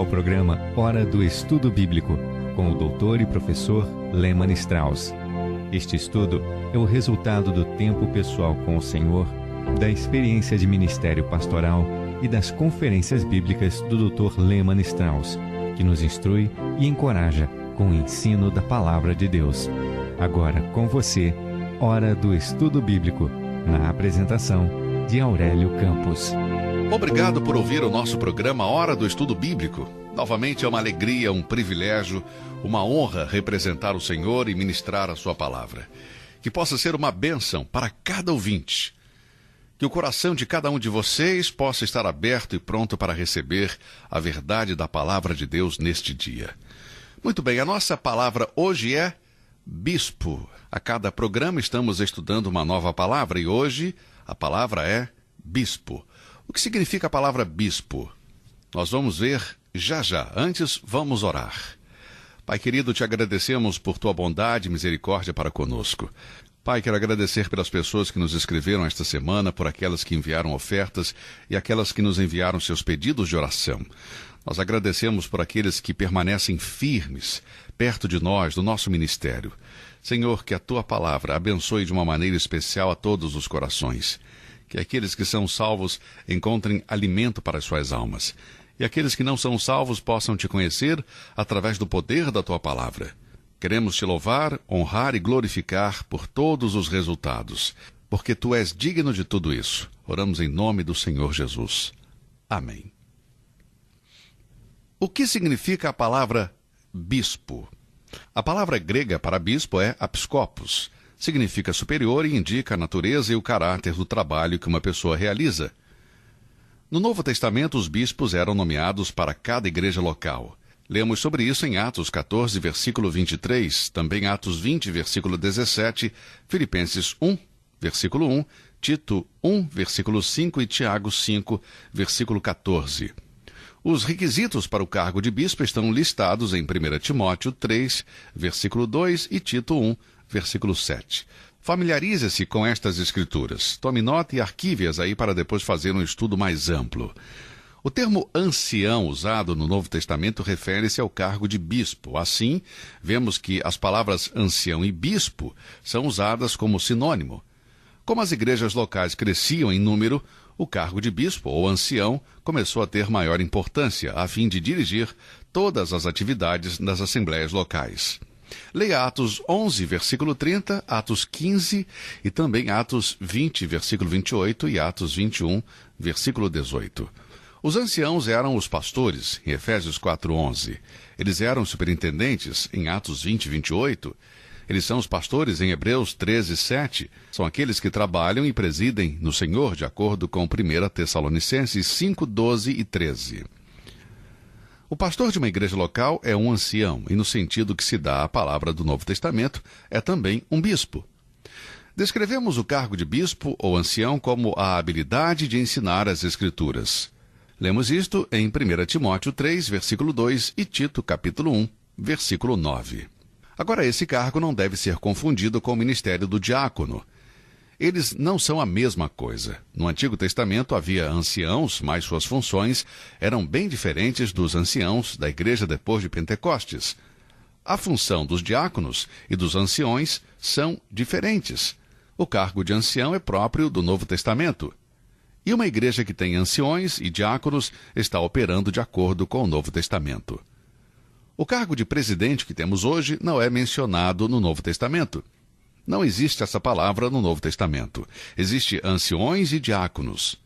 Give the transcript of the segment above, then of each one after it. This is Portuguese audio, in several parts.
ao programa Hora do Estudo Bíblico, com o doutor e professor Lehmann Strauss. Este estudo é o resultado do tempo pessoal com o Senhor, da experiência de ministério pastoral e das conferências bíblicas do Dr. Lehmann Strauss, que nos instrui e encoraja com o ensino da Palavra de Deus. Agora com você, Hora do Estudo Bíblico, na apresentação de Aurélio Campos. Obrigado por ouvir o nosso programa Hora do Estudo Bíblico. Novamente é uma alegria, um privilégio, uma honra representar o Senhor e ministrar a sua palavra. Que possa ser uma bênção para cada ouvinte. Que o coração de cada um de vocês possa estar aberto e pronto para receber a verdade da palavra de Deus neste dia. Muito bem, a nossa palavra hoje é bispo. A cada programa estamos estudando uma nova palavra e hoje a palavra é bispo. O que significa a palavra bispo? Nós vamos ver já já. Antes, vamos orar. Pai querido, te agradecemos por tua bondade e misericórdia para conosco. Pai, quero agradecer pelas pessoas que nos escreveram esta semana, por aquelas que enviaram ofertas e aquelas que nos enviaram seus pedidos de oração. Nós agradecemos por aqueles que permanecem firmes, perto de nós, do nosso ministério. Senhor, que a tua palavra abençoe de uma maneira especial a todos os corações. Que aqueles que são salvos encontrem alimento para as suas almas. E aqueles que não são salvos possam te conhecer através do poder da tua palavra. Queremos te louvar, honrar e glorificar por todos os resultados, porque tu és digno de tudo isso. Oramos em nome do Senhor Jesus. Amém. O que significa a palavra bispo? A palavra grega para bispo é apiskopos. Significa superior e indica a natureza e o caráter do trabalho que uma pessoa realiza. No Novo Testamento, os bispos eram nomeados para cada igreja local. Lemos sobre isso em Atos 14, versículo 23, também Atos 20, versículo 17, Filipenses 1, versículo 1, Tito 1, versículo 5 e Tiago 5, versículo 14. Os requisitos para o cargo de bispo estão listados em 1 Timóteo 3, versículo 2 e Tito 1, versículo 7. Familiarize-se com estas escrituras. Tome nota e arquive-as aí para depois fazer um estudo mais amplo. O termo ancião usado no Novo Testamento refere-se ao cargo de bispo. Assim, vemos que as palavras ancião e bispo são usadas como sinônimo. Como as igrejas locais cresciam em número, o cargo de bispo ou ancião começou a ter maior importância, a fim de dirigir todas as atividades das assembleias locais. Leia Atos 11, versículo 30, Atos 15 e também Atos 20, versículo 28 e Atos 21, versículo 18. Os anciãos eram os pastores, em Efésios 4:11. Eles eram superintendentes, em Atos 20, 28. Eles são os pastores, em Hebreus 13:7. São aqueles que trabalham e presidem no Senhor, de acordo com 1 Tessalonicenses 5:12 e 13. O pastor de uma igreja local é um ancião, e no sentido que se dá à palavra do Novo Testamento, é também um bispo. Descrevemos o cargo de bispo ou ancião como a habilidade de ensinar as Escrituras. Lemos isto em 1 Timóteo 3, versículo 2 e Tito, capítulo 1, versículo 9. Agora, esse cargo não deve ser confundido com o ministério do diácono. Eles não são a mesma coisa. No Antigo Testamento havia anciãos, mas suas funções eram bem diferentes dos anciãos da igreja depois de Pentecostes. A função dos diáconos e dos anciões são diferentes. O cargo de ancião é próprio do Novo Testamento. E uma igreja que tem anciões e diáconos está operando de acordo com o Novo Testamento. O cargo de presidente que temos hoje não é mencionado no Novo Testamento. Não existe essa palavra no Novo Testamento. Existe anciões e diáconos.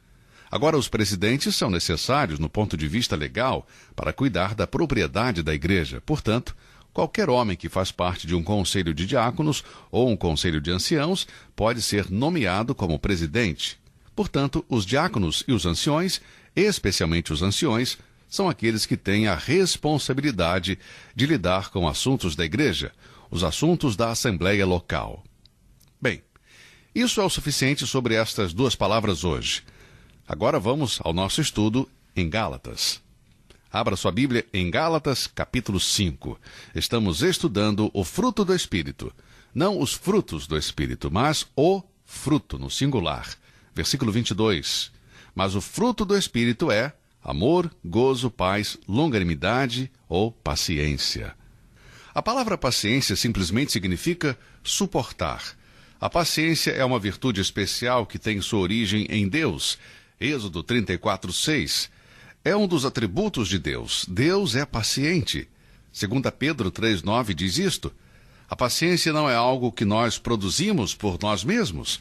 Agora, os presidentes são necessários, no ponto de vista legal, para cuidar da propriedade da igreja. Portanto, qualquer homem que faz parte de um conselho de diáconos ou um conselho de anciãos pode ser nomeado como presidente. Portanto, os diáconos e os anciões, especialmente os anciões, são aqueles que têm a responsabilidade de lidar com assuntos da igreja, os assuntos da assembleia local. Bem, isso é o suficiente sobre estas duas palavras hoje. Agora vamos ao nosso estudo em Gálatas. Abra sua Bíblia em Gálatas, capítulo 5. Estamos estudando o fruto do Espírito. Não os frutos do Espírito, mas o fruto, no singular. Versículo 22. Mas o fruto do Espírito é amor, gozo, paz, longanimidade ou paciência. A palavra paciência simplesmente significa suportar. A paciência é uma virtude especial que tem sua origem em Deus. Êxodo 34:6. É um dos atributos de Deus. Deus é paciente. 2 Pedro 3:9 diz isto. A paciência não é algo que nós produzimos por nós mesmos,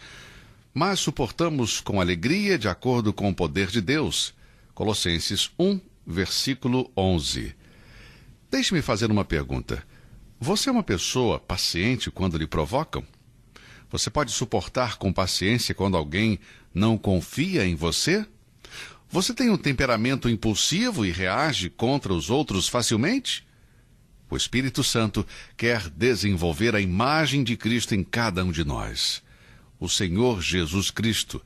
mas suportamos com alegria de acordo com o poder de Deus. Colossenses 1, versículo 11. Deixe-me fazer uma pergunta. Você é uma pessoa paciente quando lhe provocam? Você pode suportar com paciência quando alguém não confia em você? Você tem um temperamento impulsivo e reage contra os outros facilmente? O Espírito Santo quer desenvolver a imagem de Cristo em cada um de nós. O Senhor Jesus Cristo,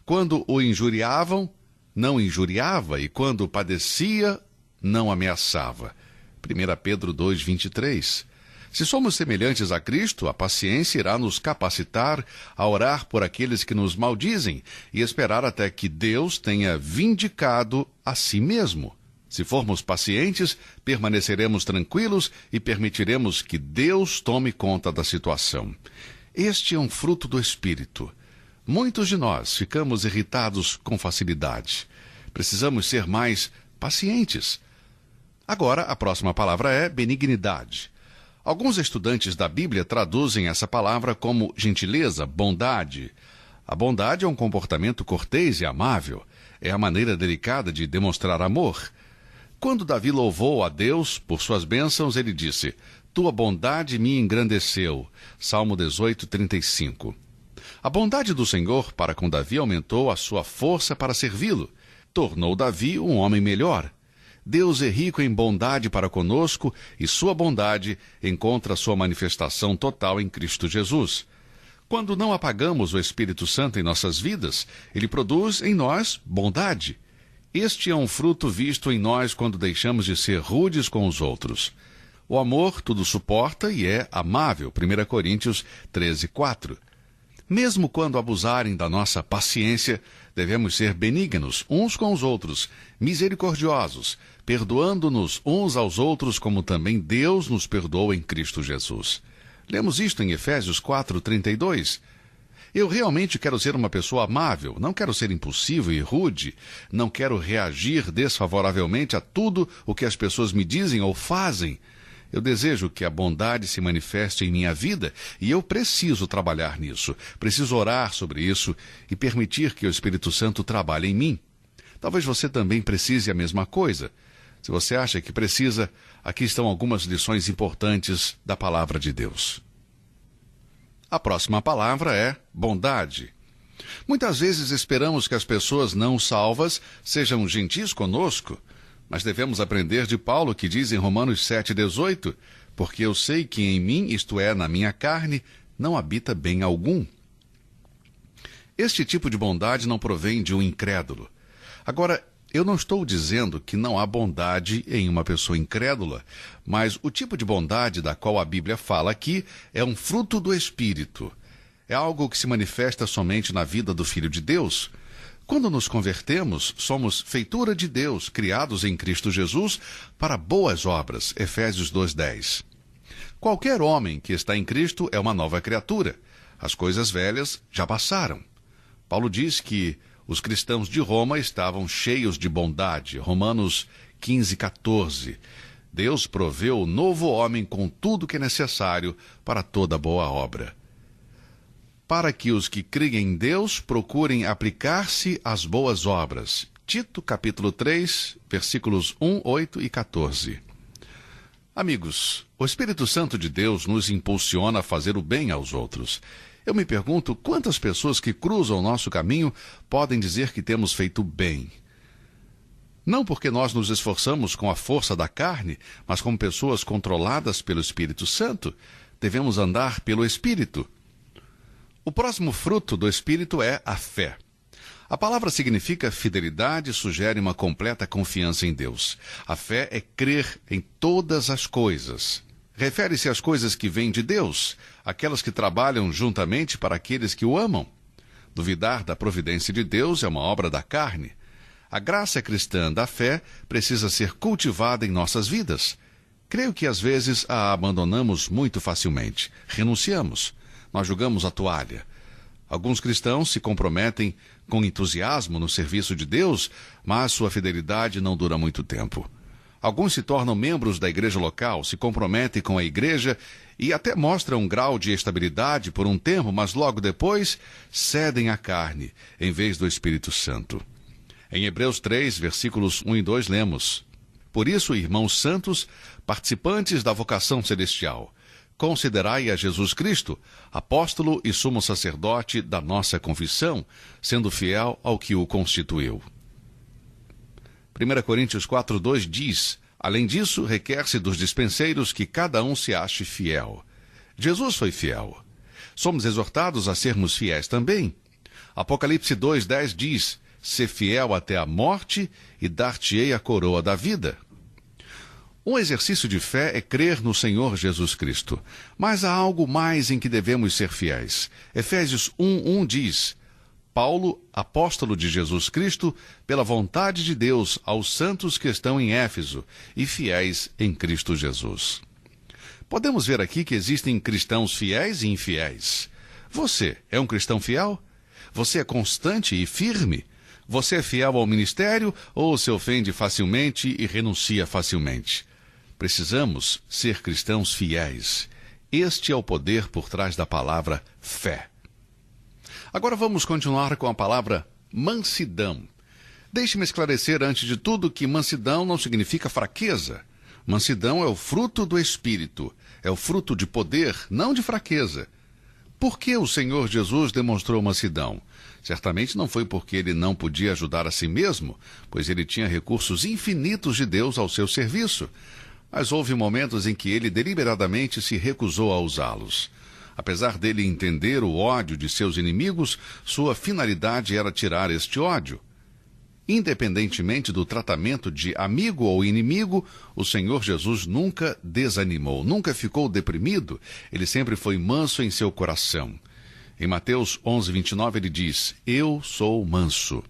quando o injuriavam, não injuriava, e quando padecia, não ameaçava. 1 Pedro 2:23. Se somos semelhantes a Cristo, a paciência irá nos capacitar a orar por aqueles que nos maldizem e esperar até que Deus tenha vindicado a si mesmo. Se formos pacientes, permaneceremos tranquilos e permitiremos que Deus tome conta da situação. Este é um fruto do Espírito. Muitos de nós ficamos irritados com facilidade. Precisamos ser mais pacientes. Agora, a próxima palavra é benignidade. Alguns estudantes da Bíblia traduzem essa palavra como gentileza, bondade. A bondade é um comportamento cortês e amável. É a maneira delicada de demonstrar amor. Quando Davi louvou a Deus por suas bênçãos, ele disse: Tua bondade me engrandeceu. Salmo 18:35. A bondade do Senhor para com Davi aumentou a sua força para servi-lo. Tornou Davi um homem melhor. Deus é rico em bondade para conosco e sua bondade encontra sua manifestação total em Cristo Jesus. Quando não apagamos o Espírito Santo em nossas vidas, ele produz em nós bondade. Este é um fruto visto em nós quando deixamos de ser rudes com os outros. O amor tudo suporta e é amável. 1 Coríntios 13:4. Mesmo quando abusarem da nossa paciência, devemos ser benignos uns com os outros, misericordiosos, perdoando-nos uns aos outros como também Deus nos perdoa em Cristo Jesus. Lemos isto em Efésios 4:32. Eu realmente quero ser uma pessoa amável, não quero ser impulsivo e rude, não quero reagir desfavoravelmente a tudo o que as pessoas me dizem ou fazem. Eu desejo que a bondade se manifeste em minha vida e eu preciso trabalhar nisso. Preciso orar sobre isso e permitir que o Espírito Santo trabalhe em mim. Talvez você também precise a mesma coisa. Se você acha que precisa, aqui estão algumas lições importantes da Palavra de Deus. A próxima palavra é bondade. Muitas vezes esperamos que as pessoas não salvas sejam gentis conosco, mas devemos aprender de Paulo, que diz em Romanos 7:18, porque eu sei que em mim, isto é, na minha carne, não habita bem algum. Este tipo de bondade não provém de um incrédulo. Agora, eu não estou dizendo que não há bondade em uma pessoa incrédula, mas o tipo de bondade da qual a Bíblia fala aqui é um fruto do Espírito. É algo que se manifesta somente na vida do Filho de Deus. Quando nos convertemos, somos feitura de Deus, criados em Cristo Jesus para boas obras. Efésios 2:10. Qualquer homem que está em Cristo é uma nova criatura. As coisas velhas já passaram. Paulo diz que os cristãos de Roma estavam cheios de bondade. Romanos 15:14. Deus proveu o novo homem com tudo que é necessário para toda boa obra. Para que os que creem em Deus procurem aplicar-se às boas obras. Tito, capítulo 3, versículos 1, 8 e 14. Amigos, o Espírito Santo de Deus nos impulsiona a fazer o bem aos outros. Eu me pergunto quantas pessoas que cruzam o nosso caminho podem dizer que temos feito bem. Não porque nós nos esforçamos com a força da carne, mas como pessoas controladas pelo Espírito Santo. Devemos andar pelo Espírito. O próximo fruto do Espírito é a fé. A palavra significa fidelidade e sugere uma completa confiança em Deus. A fé é crer em todas as coisas. Refere-se às coisas que vêm de Deus, aquelas que trabalham juntamente para aqueles que o amam. Duvidar da providência de Deus é uma obra da carne. A graça cristã da fé precisa ser cultivada em nossas vidas. Creio que às vezes a abandonamos muito facilmente. Renunciamos. Nós jogamos a toalha. Alguns cristãos se comprometem com entusiasmo no serviço de Deus, mas sua fidelidade não dura muito tempo. Alguns se tornam membros da igreja local, se comprometem com a igreja e até mostram um grau de estabilidade por um tempo, mas logo depois cedem à carne, em vez do Espírito Santo. Em Hebreus 3, versículos 1 e 2, lemos: Por isso, irmãos santos, participantes da vocação celestial, considerai a Jesus Cristo, apóstolo e sumo sacerdote da nossa confissão, sendo fiel ao que o constituiu. 1 Coríntios 4:2 diz: Além disso, requer-se dos dispenseiros que cada um se ache fiel. Jesus foi fiel. Somos exortados a sermos fiéis também. Apocalipse 2:10 diz: Sê fiel até a morte e dar-te-ei a coroa da vida. Um exercício de fé é crer no Senhor Jesus Cristo. Mas há algo mais em que devemos ser fiéis. Efésios 1:1 diz: Paulo, apóstolo de Jesus Cristo, pela vontade de Deus, aos santos que estão em Éfeso e fiéis em Cristo Jesus. Podemos ver aqui que existem cristãos fiéis e infiéis. Você é um cristão fiel? Você é constante e firme? Você é fiel ao ministério ou se ofende facilmente e renuncia facilmente? Precisamos ser cristãos fiéis. Este é o poder por trás da palavra fé. Agora vamos continuar com a palavra mansidão. Deixe-me esclarecer antes de tudo que mansidão não significa fraqueza. Mansidão é o fruto do Espírito, é o fruto de poder, não de fraqueza. Por que o Senhor Jesus demonstrou mansidão? Certamente não foi porque ele não podia ajudar a si mesmo, pois ele tinha recursos infinitos de Deus ao seu serviço. Mas houve momentos em que ele deliberadamente se recusou a usá-los. Apesar dele entender o ódio de seus inimigos, sua finalidade era tirar este ódio. Independentemente do tratamento de amigo ou inimigo, o Senhor Jesus nunca desanimou, nunca ficou deprimido, ele sempre foi manso em seu coração. Em Mateus 11:29 ele diz: Eu sou manso.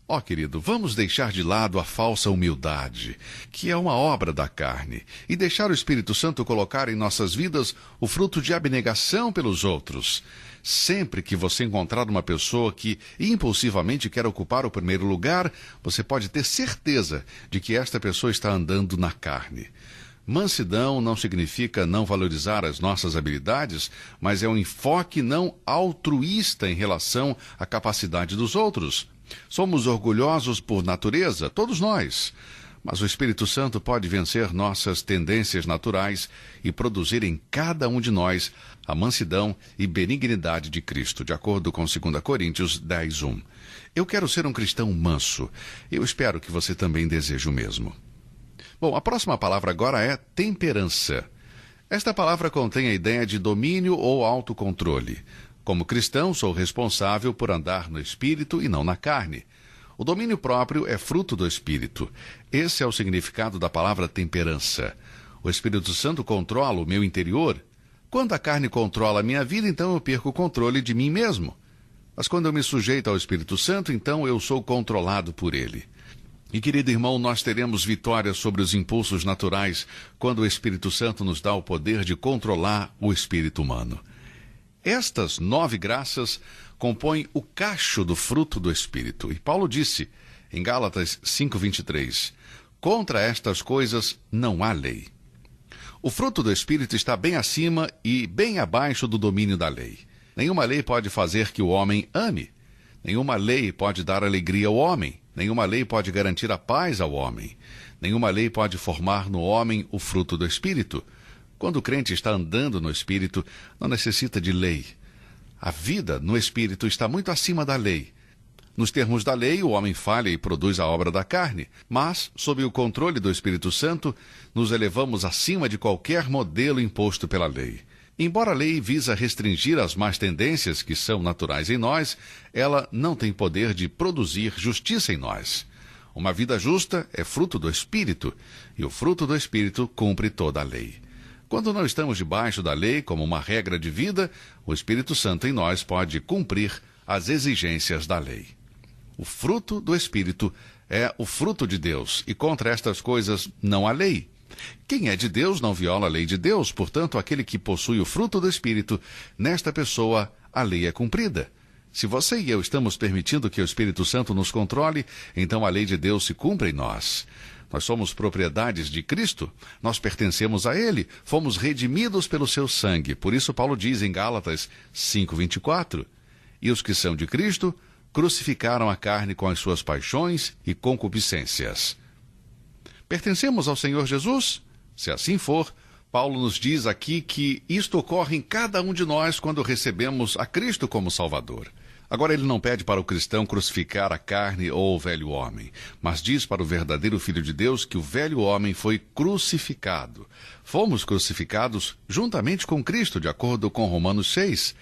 Ó, querido, vamos deixar de lado a falsa humildade, que é uma obra da carne, e deixar o Espírito Santo colocar em nossas vidas o fruto de abnegação pelos outros. Sempre que você encontrar uma pessoa que impulsivamente quer ocupar o primeiro lugar, você pode ter certeza de que esta pessoa está andando na carne. Mansidão não significa não valorizar as nossas habilidades, mas é um enfoque não altruísta em relação à capacidade dos outros. Somos orgulhosos por natureza, todos nós. Mas o Espírito Santo pode vencer nossas tendências naturais e produzir em cada um de nós a mansidão e benignidade de Cristo, de acordo com 2 Coríntios 10:1. Eu quero ser um cristão manso. Eu espero que você também deseje o mesmo. Bom, a próxima palavra agora é temperança. Esta palavra contém a ideia de domínio ou autocontrole. Como cristão, sou responsável por andar no Espírito e não na carne. O domínio próprio é fruto do Espírito. Esse é o significado da palavra temperança. O Espírito Santo controla o meu interior. Quando a carne controla a minha vida, então eu perco o controle de mim mesmo. Mas quando eu me sujeito ao Espírito Santo, então eu sou controlado por ele. E, querido irmão, nós teremos vitória sobre os impulsos naturais quando o Espírito Santo nos dá o poder de controlar o espírito humano. Estas 9 graças compõem o cacho do fruto do Espírito. E Paulo disse, em Gálatas 5:23, contra estas coisas não há lei. O fruto do Espírito está bem acima e bem abaixo do domínio da lei. Nenhuma lei pode fazer que o homem ame. Nenhuma lei pode dar alegria ao homem. Nenhuma lei pode garantir a paz ao homem. Nenhuma lei pode formar no homem o fruto do Espírito. Quando o crente está andando no Espírito, não necessita de lei. A vida no Espírito está muito acima da lei. Nos termos da lei, o homem falha e produz a obra da carne, mas, sob o controle do Espírito Santo, nos elevamos acima de qualquer modelo imposto pela lei. Embora a lei visa restringir as más tendências que são naturais em nós, ela não tem poder de produzir justiça em nós. Uma vida justa é fruto do Espírito, e o fruto do Espírito cumpre toda a lei. Quando não estamos debaixo da lei como uma regra de vida, o Espírito Santo em nós pode cumprir as exigências da lei. O fruto do Espírito é o fruto de Deus, e contra estas coisas não há lei. Quem é de Deus não viola a lei de Deus, portanto, aquele que possui o fruto do Espírito, nesta pessoa a lei é cumprida. Se você e eu estamos permitindo que o Espírito Santo nos controle, então a lei de Deus se cumpre em nós. Nós somos propriedades de Cristo, nós pertencemos a Ele, fomos redimidos pelo seu sangue. Por isso Paulo diz em Gálatas 5:24, e os que são de Cristo crucificaram a carne com as suas paixões e concupiscências. Pertencemos ao Senhor Jesus? Se assim for, Paulo nos diz aqui que isto ocorre em cada um de nós quando recebemos a Cristo como Salvador. Agora ele não pede para o cristão crucificar a carne ou o velho homem, mas diz para o verdadeiro Filho de Deus que o velho homem foi crucificado. Fomos crucificados juntamente com Cristo, de acordo com Romanos 6.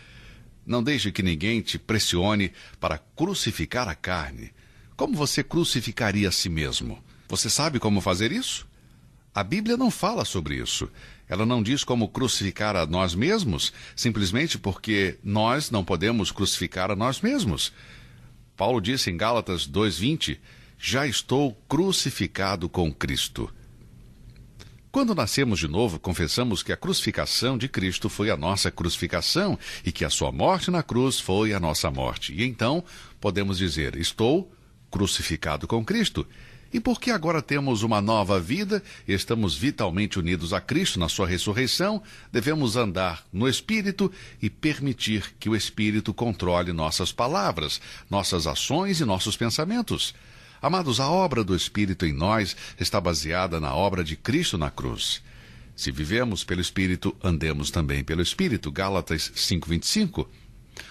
Não deixe que ninguém te pressione para crucificar a carne. Como você crucificaria a si mesmo? Você sabe como fazer isso? A Bíblia não fala sobre isso. Ela não diz como crucificar a nós mesmos, simplesmente porque nós não podemos crucificar a nós mesmos. Paulo disse em Gálatas 2:20, já estou crucificado com Cristo. Quando nascemos de novo, confessamos que a crucificação de Cristo foi a nossa crucificação e que a sua morte na cruz foi a nossa morte. E então podemos dizer, estou crucificado com Cristo. E porque agora temos uma nova vida e estamos vitalmente unidos a Cristo na sua ressurreição, devemos andar no Espírito e permitir que o Espírito controle nossas palavras, nossas ações e nossos pensamentos. Amados, a obra do Espírito em nós está baseada na obra de Cristo na cruz. Se vivemos pelo Espírito, andemos também pelo Espírito. Gálatas 5:25.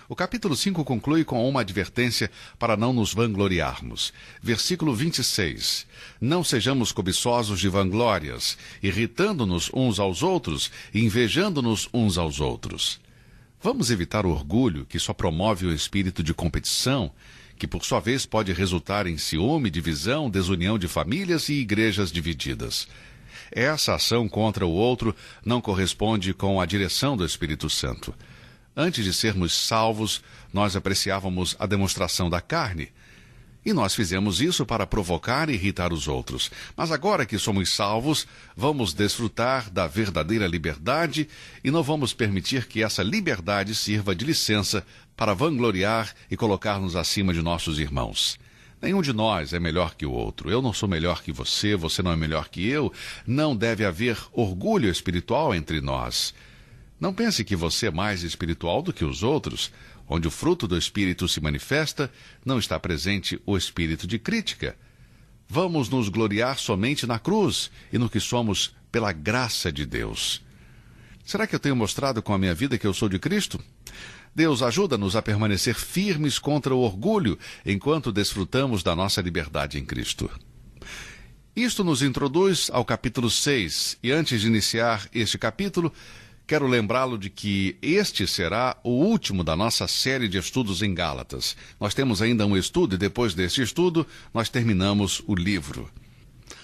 O capítulo 5 conclui com uma advertência para não nos vangloriarmos. Versículo 26. Não sejamos cobiçosos de vanglórias, irritando-nos uns aos outros e invejando-nos uns aos outros. Vamos evitar o orgulho que só promove o espírito de competição, que por sua vez pode resultar em ciúme, divisão, desunião de famílias e igrejas divididas. Essa ação contra o outro não corresponde com a direção do Espírito Santo. Antes de sermos salvos, nós apreciávamos a demonstração da carne. E nós fizemos isso para provocar e irritar os outros. Mas agora que somos salvos, vamos desfrutar da verdadeira liberdade e não vamos permitir que essa liberdade sirva de licença para vangloriar e colocar-nos acima de nossos irmãos. Nenhum de nós é melhor que o outro. Eu não sou melhor que você, você não é melhor que eu. Não deve haver orgulho espiritual entre nós. Não pense que você é mais espiritual do que os outros. Onde o fruto do Espírito se manifesta, não está presente o espírito de crítica. Vamos nos gloriar somente na cruz e no que somos pela graça de Deus. Será que eu tenho mostrado com a minha vida que eu sou de Cristo? Deus, ajuda-nos a permanecer firmes contra o orgulho, enquanto desfrutamos da nossa liberdade em Cristo. Isto nos introduz ao capítulo 6, e antes de iniciar este capítulo, quero lembrá-lo de que este será o último da nossa série de estudos em Gálatas. Nós temos ainda um estudo e depois deste estudo nós terminamos o livro.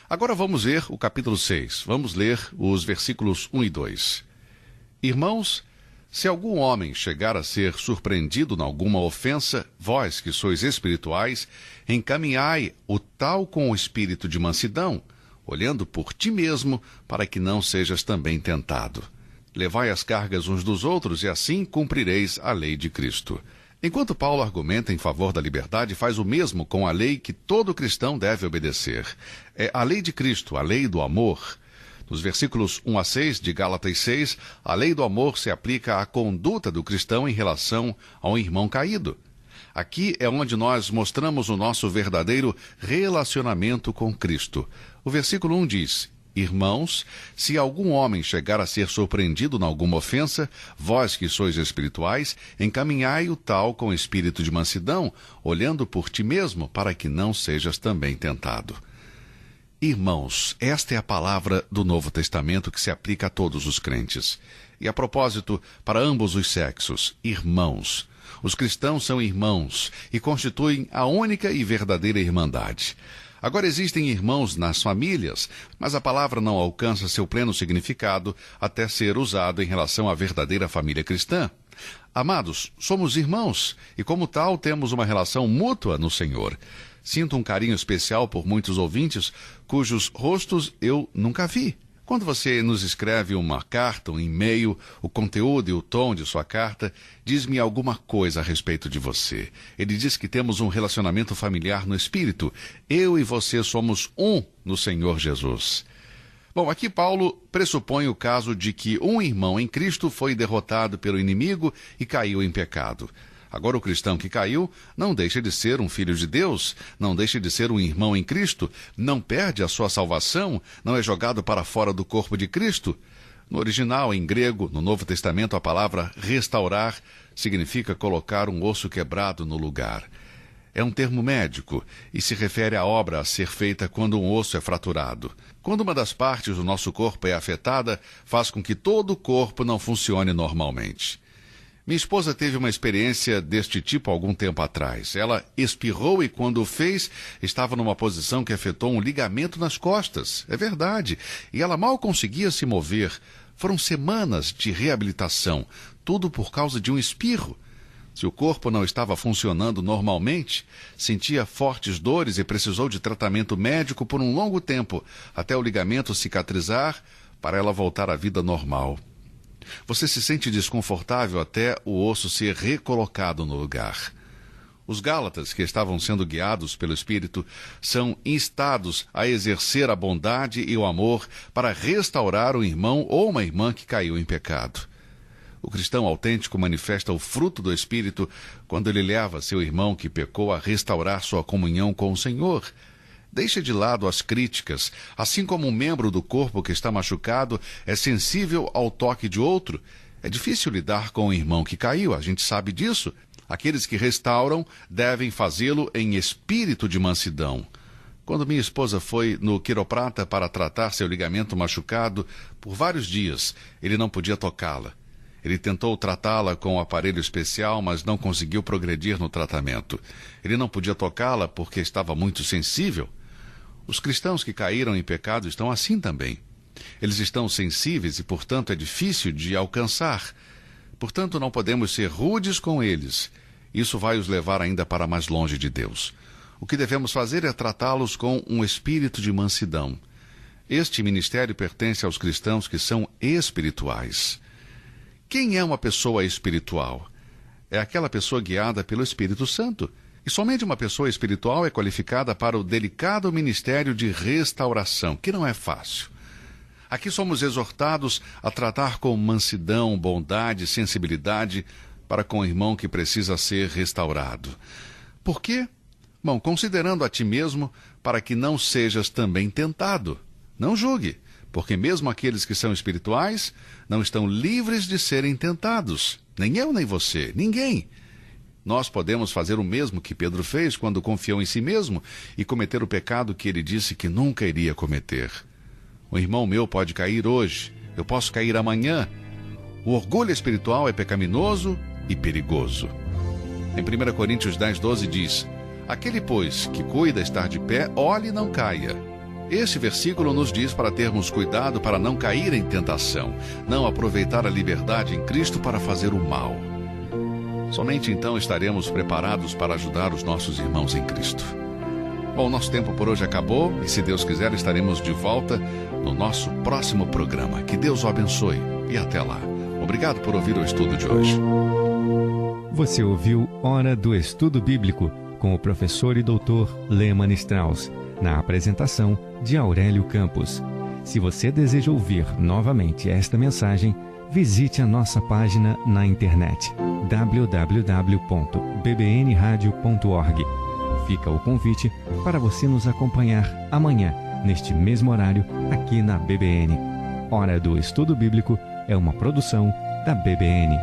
Agora vamos ver o capítulo 6. Vamos ler os versículos 1 e 2. Irmãos, se algum homem chegar a ser surpreendido em alguma ofensa, vós que sois espirituais, encaminhai o tal com o espírito de mansidão, olhando por ti mesmo, para que não sejas também tentado. Levai as cargas uns dos outros e assim cumprireis a lei de Cristo. Enquanto Paulo argumenta em favor da liberdade, faz o mesmo com a lei que todo cristão deve obedecer. É a lei de Cristo, a lei do amor. Nos versículos 1 a 6 de Gálatas 6, a lei do amor se aplica à conduta do cristão em relação a um irmão caído. Aqui é onde nós mostramos o nosso verdadeiro relacionamento com Cristo. O versículo 1 diz: Irmãos, se algum homem chegar a ser surpreendido em alguma ofensa, vós que sois espirituais, encaminhai o tal com espírito de mansidão, olhando por ti mesmo, para que não sejas também tentado. Irmãos, esta é a palavra do Novo Testamento que se aplica a todos os crentes. E a propósito, para ambos os sexos, irmãos. Os cristãos são irmãos e constituem a única e verdadeira irmandade. Agora existem irmãos nas famílias, mas a palavra não alcança seu pleno significado até ser usado em relação à verdadeira família cristã. Amados, somos irmãos e, como tal, temos uma relação mútua no Senhor. Sinto um carinho especial por muitos ouvintes cujos rostos eu nunca vi. Quando você nos escreve uma carta, um e-mail, o conteúdo e o tom de sua carta diz-me alguma coisa a respeito de você. Ele diz que temos um relacionamento familiar no Espírito. Eu e você somos um no Senhor Jesus. Bom, aqui Paulo pressupõe o caso de que um irmão em Cristo foi derrotado pelo inimigo e caiu em pecado. Agora o cristão que caiu não deixa de ser um filho de Deus, não deixa de ser um irmão em Cristo, não perde a sua salvação, não é jogado para fora do corpo de Cristo. No original, em grego, no Novo Testamento, a palavra restaurar significa colocar um osso quebrado no lugar. É um termo médico e se refere à obra a ser feita quando um osso é fraturado. Quando uma das partes do nosso corpo é afetada, faz com que todo o corpo não funcione normalmente. Minha esposa teve uma experiência deste tipo há algum tempo atrás. Ela espirrou e, quando o fez, estava numa posição que afetou um ligamento nas costas. É verdade. E ela mal conseguia se mover. Foram semanas de reabilitação, tudo por causa de um espirro. Se o corpo não estava funcionando normalmente, sentia fortes dores e precisou de tratamento médico por um longo tempo, até o ligamento cicatrizar, para ela voltar à vida normal. Você se sente desconfortável até o osso ser recolocado no lugar. Os Gálatas, que estavam sendo guiados pelo Espírito, são instados a exercer a bondade e o amor para restaurar um irmão ou uma irmã que caiu em pecado. O cristão autêntico manifesta o fruto do Espírito quando ele leva seu irmão que pecou a restaurar sua comunhão com o Senhor. Deixa de lado as críticas. Assim como um membro do corpo que está machucado é sensível ao toque de outro, é difícil lidar com um irmão que caiu, a gente sabe disso. Aqueles que restauram devem fazê-lo em espírito de mansidão. Quando minha esposa foi no quiroprata para tratar seu ligamento machucado, por vários dias ele não podia tocá-la. Ele tentou tratá-la com um aparelho especial, mas não conseguiu progredir no tratamento. Ele não podia tocá-la porque estava muito sensível. Os cristãos que caíram em pecado estão assim também. Eles estão sensíveis e, portanto, é difícil de alcançar. Portanto, não podemos ser rudes com eles. Isso vai os levar ainda para mais longe de Deus. O que devemos fazer é tratá-los com um espírito de mansidão. Este ministério pertence aos cristãos que são espirituais. Quem é uma pessoa espiritual? É aquela pessoa guiada pelo Espírito Santo. E somente uma pessoa espiritual é qualificada para o delicado ministério de restauração, que não é fácil. Aqui somos exortados a tratar com mansidão, bondade, sensibilidade para com o irmão que precisa ser restaurado. Por quê? Bom, considerando a ti mesmo, para que não sejas também tentado. Não julgue, porque mesmo aqueles que são espirituais não estão livres de serem tentados. Nem eu, nem você, ninguém. Nós podemos fazer o mesmo que Pedro fez quando confiou em si mesmo e cometer o pecado que ele disse que nunca iria cometer. Um irmão meu pode cair hoje, eu posso cair amanhã. O orgulho espiritual é pecaminoso e perigoso. Em 1 Coríntios 10:12 diz: aquele, pois, que cuida estar de pé, olhe e não caia. Este versículo nos diz para termos cuidado para não cair em tentação, não aproveitar a liberdade em Cristo para fazer o mal. Somente então estaremos preparados para ajudar os nossos irmãos em Cristo. Bom, nosso tempo por hoje acabou e, se Deus quiser, estaremos de volta no nosso próximo programa. Que Deus o abençoe e até lá. Obrigado por ouvir o estudo de hoje. Você ouviu Hora do Estudo Bíblico com o professor e doutor Lehmann Strauss, na apresentação de Aurélio Campos. Se você deseja ouvir novamente esta mensagem, visite a nossa página na internet www.bbnradio.org. Fica o convite para você nos acompanhar amanhã, neste mesmo horário, aqui na BBN. Hora do Estudo Bíblico é uma produção da BBN.